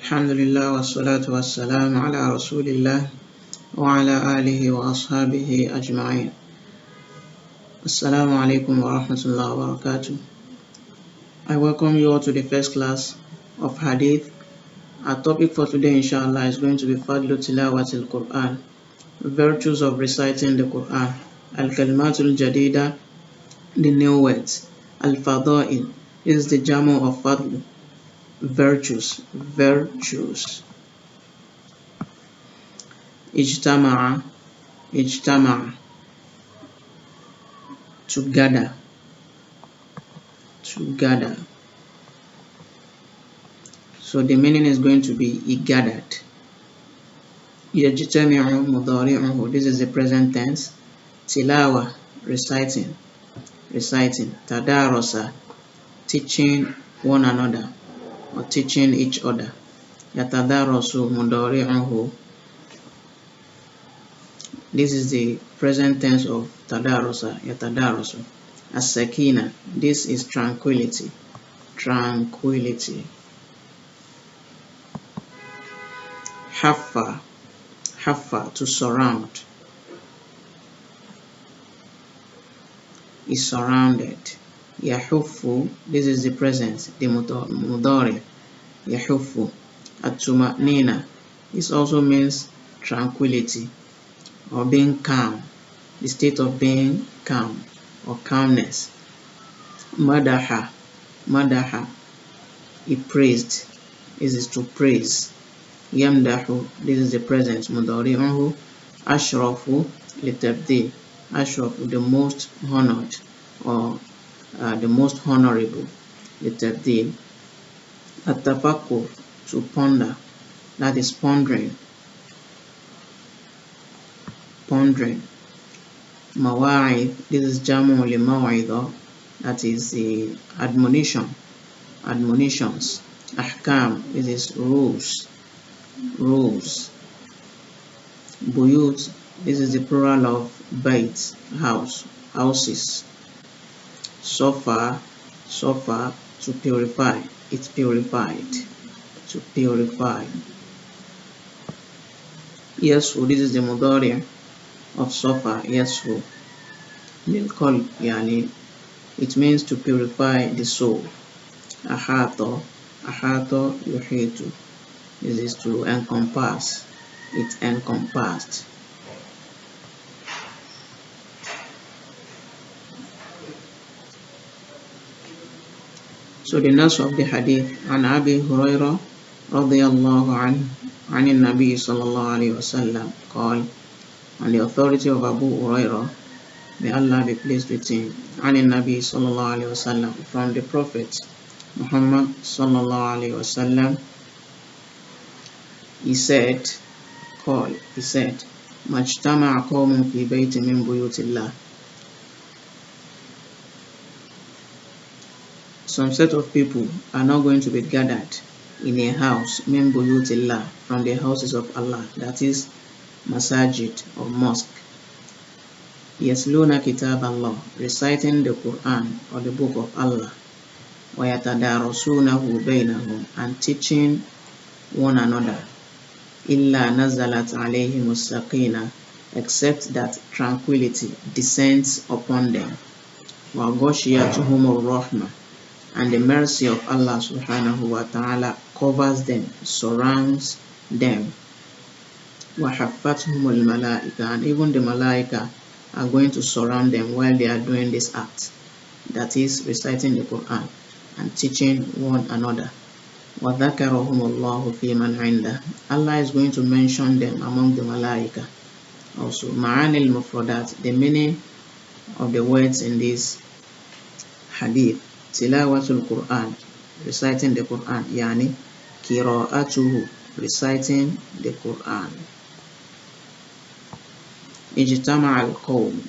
Alhamdulillah wa salatu wa salam ala rasulillah wa ala alihi wa ashabihi ajma'in. Assalamu alaykum wa rahmatullahi wa wabarakatuh. I welcome you all to the first class of Hadith. Our topic for today, inshallah, is going to be Fadlu Tilawatil Quran, virtues of reciting the Quran. Al-Kalimatul Jadida, the new words. Al-Fada'il is the jamu of Fadlu, virtues. Ijtama'a, together. So the meaning is going to be he gathered. Yajtami'u mudari'uhu, this is the present tense. Tilawa, reciting. Tadarasa, teaching one another or teaching each other. Yatadarasu mudari'uhu, this is the present tense of tadarasa, yatadarasu. As-sakina, this is tranquility. Haffa, to surround. Is surrounded. Yahuffu, this is the present, the mudari. Yahuffu. At-tuma'nina, this also means tranquility or being calm, the state of being calm or calmness. Madaha, he praised, this is to praise. Yamdahu, this is the present, mudari'uhu. Ashrafu, litabdil. Ashrafu, the most honored or the most honorable, litabdil. At-tafakkur, to ponder, that is pondering. Mawa'id, this is jamu li maw'idah, that is the admonitions. Ahkam, this is rules. Buyut, this is the plural of bait, houses. Sofa, to purify, it's purified, to purify. Yasfu, this is the mudari of sofa. Yasfu bil qalb, yani it means to purify the soul. Ahata yuhitu, this is to encompass, it encompassed. So the nas of the hadith, an Abi Hurairah radiyallahu anhu, an al-Nabi sallallahu alayhi wa sallam, called, on the authority of Abu Hurairah, may Allah be pleased with him, an al-Nabi sallallahu alayhi wa sallam, from the Prophet Muhammad sallallahu alayhi wa sallam, he said, Majtama'a qawmun fi baytin min buyutillah. Some set of people are not going to be gathered in a house, min buyutillah, from the houses of Allah, that is masajid or mosque. Yasluna kitab Allah, reciting the Quran or the book of Allah. Wa yatadarasunahu bainahum, and teaching one another. Illa nazalat alayhimus sakina, except that tranquility descends upon them. Wa ghashiyatuhumur rahmah, and the mercy of Allah subhanahu wa ta'ala covers them, surrounds them. Wa haffathumul malaika, and even the malaika are going to surround them while they are doing this act, that is reciting the Quran and teaching one another. Wa dhakarahumullahu fi man 'indah, Allah is going to mention them among the malaika. Also, ma'anil mufradat, the meaning of the words in this hadith. Tilawatul Quran, reciting the Quran, yani qira'atuhu, reciting the Quran. Ijtama' al-qawm,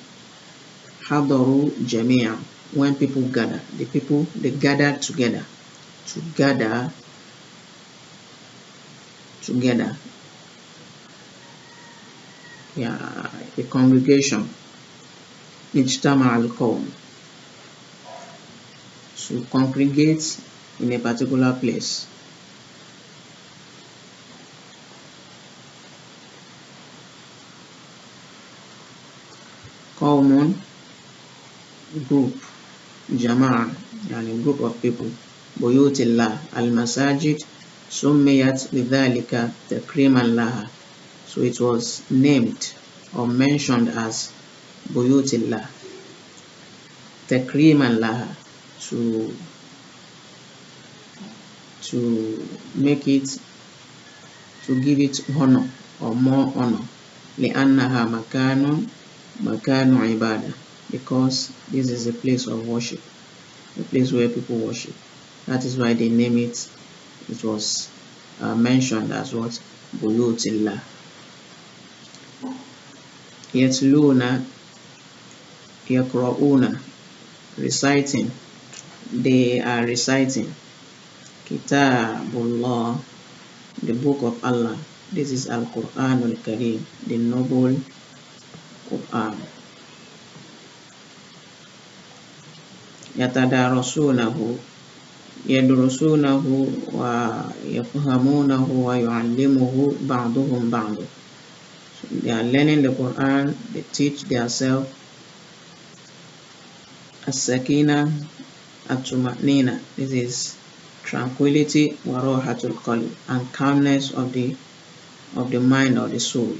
hadaru jami'an, when people gather, they gathered together. Yeah, a congregation. Ijtama' al-qawm, to congregate in a particular place. qawmun, group, jama'a, yani group of people, buyutillah, al-masajid, summiyat lidhalika takriman laha. So it was named or mentioned as buyutillah, takriman laha, to make it, to give it honor or more honor. لأنها مكان عبادة, because this is a place of worship, a place where people worship. That is why they name it. It was mentioned as what? Buyutillah. Yatluna, yakra'una, reciting. They are reciting. Kitabullah, the book of Allah. This is Al-Quran al-Kareem, the noble Quran. Yatadarasunahu, yadrusunahu wa yafhamunahu wa yu'allimuhu ba'duhum ba'du. So they are learning the Quran, they teach themselves. As-sakina, at-tuma'nina, this is tranquility, wa rahatul qalb, and calmness of the mind or the soul.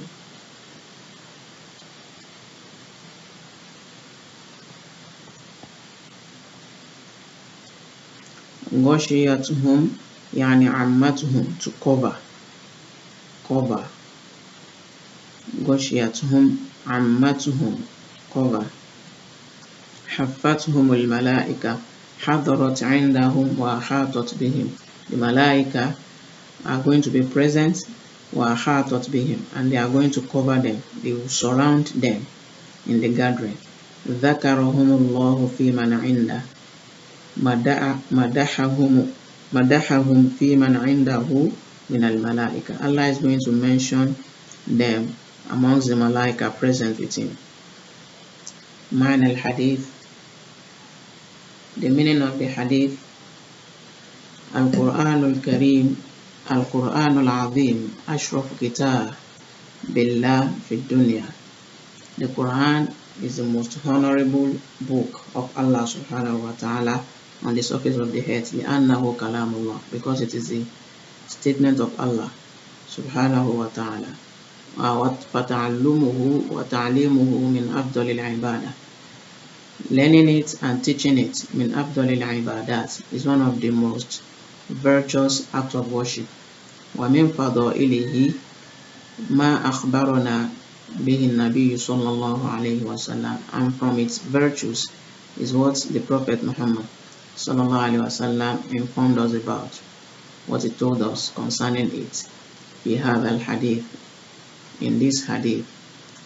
Ghashiyatuhum, yani ammatuhum, to cover. Ghashiyatuhum, ammatuhum, cover. Haffatuhum al-malaika, hadarat indahum wa ahatat bihim. The malaika are going to be present, wa ahatat bihim, and they are going to cover them. They will surround them in the gathering. Dhakarahumullahu fi man indah, madahahum fi man indahu min al-malaika. Allah is going to mention them amongst the malaika present with him. Ma'na al-hadith, the meaning of the hadith: Al-Quran al-Kareem, Al-Quran al-Azim, Ashraf Kitab Billah fi dunya. The Quran is the most honorable book of Allah subhanahu wa ta'ala on the surface of the earth. لأنه كلام الله, because it is the statement of Allah subhanahu wa ta'ala. وَتَعَلُّمُهُ وَتَعْلِيمُهُ مِنْ أَفْضَلِ الْعِبَادَةِ. Learning it and teaching it, min afdalil ibadat, is one of the most virtuous acts of worship. Wa min fadailihi ma akhbarana bihi an-nabiy sallallahu alayhi wa sallam, and from its virtues is what the Prophet Muhammad sallallahu alayhi wa sallam informed us about, what he told us concerning it. Fi hadha al-hadith, in this hadith,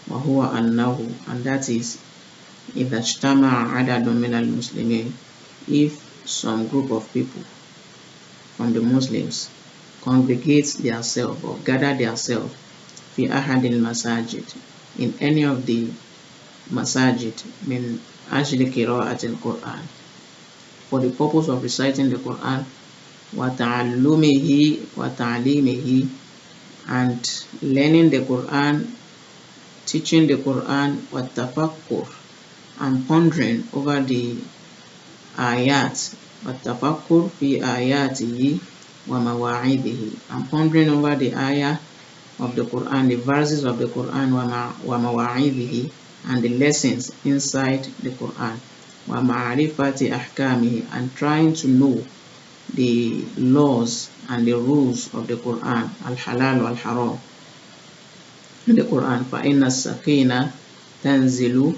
wa huwa annahu, and that is, إذا اجتمع عدد من المسلمين, if some group of people from the Muslims congregate themselves or gather themselves في أحد المساجد, in any of the masajid, من أجل قراءة القرآن, for the purpose of reciting the Quran, وتعلمه وتعليمه, and learning the Quran, teaching the Quran, والتفكر, and pondering over the ayat, والتفكر في آياته ومواعيده, and pondering over the ayah of the Quran, the verses of the Quran, ومواعيده, and the lessons inside the Quran, ومعرفة أحكامه, and trying to know the laws and the rules of the Quran, al-halal wal-haram, in the Quran. فإن السكينة تنزل,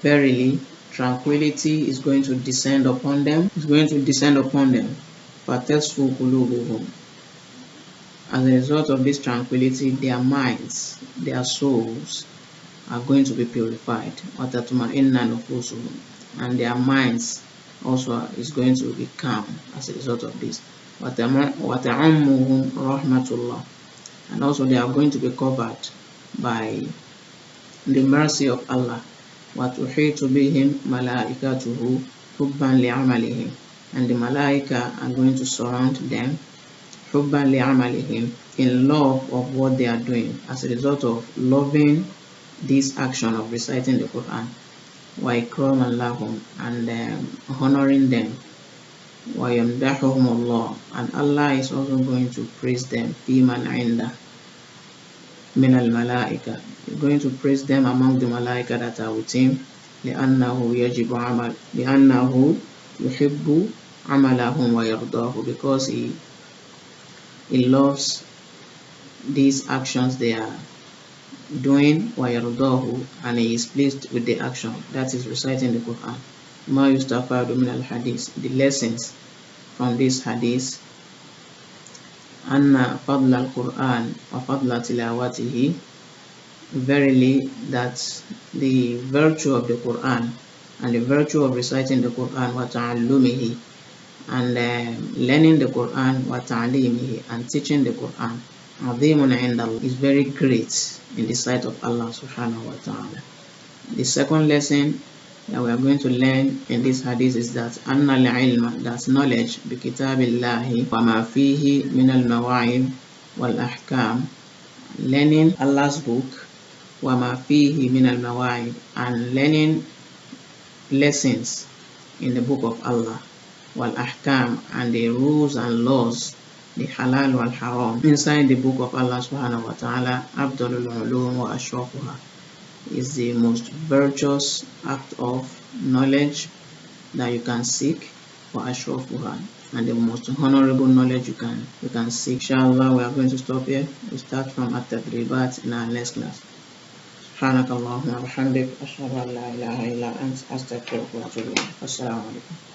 verily tranquility is going to descend upon them, فَتَصْفُو قُلُوبُهُمْ, as a result of this tranquility, their minds, their souls are going to be purified, وَتَطْمَئِنَّ نُفُوسُهُمْ, and their minds also is going to be calm as a result of this. وَتَعُمُّهُمْ rahmatullah, and also they are going to be covered by the mercy of Allah. وَتُحِيطُ بِهِمْ مَلَائِكَتُهُ حُبًّا لِعَمَلِهِمْ, and the malaika are going to surround them, حُبًّا لِعَمَلِهِمْ, in love of what they are doing, as a result of loving this action of reciting the Quran, وَإِكْرَامًا لَهُمْ, and honoring them, وَيَمْدَحُهُمُ اللَّهُ, and Allah is also going to praise them, فِي مَنْ عِنْدَهُ مِنَ الْمَلَائِكَةِ, He's going to praise them among the malaika that are with him, لأنه يحب عملهم ويرضاه, because he loves these actions they are doing, ويرضاه, and he is pleased with the action, that is reciting the Quran. ما يستفاد من الحديث, the lessons from this hadith, أن فضل القرآن وفضل تلاوته, verily that the virtue of the Quran and the virtue of reciting the Quran, وتعلمه, and learning the Quran, وتعليمه, and teaching the Quran, عظيم عند الله, is very great in the sight of Allah subhanahu wa ta'ala. The second lesson that we are going to learn in this hadith is that أن العلم, that knowledge, بكتاب الله وما فيه من المواعظ والأحكام, learning Allah's book, وما فيه من المواعظ, and learning lessons in the book of Allah, والأحكام, and the rules and laws, the halal wal haram, inside the book of Allah subhanahu wa ta'ala, أفضل العلوم وأشرفها, is the most virtuous act of knowledge that you can seek, وأشرفها, and the most honorable knowledge you can seek. Inshallah, we are going to stop here. We start from at-tadribat in our next class. سبحانك اللهم وبحمدك أشهد أن لا إله إلا أنت أستغفرك وأتوب إليك. السلام عليكم.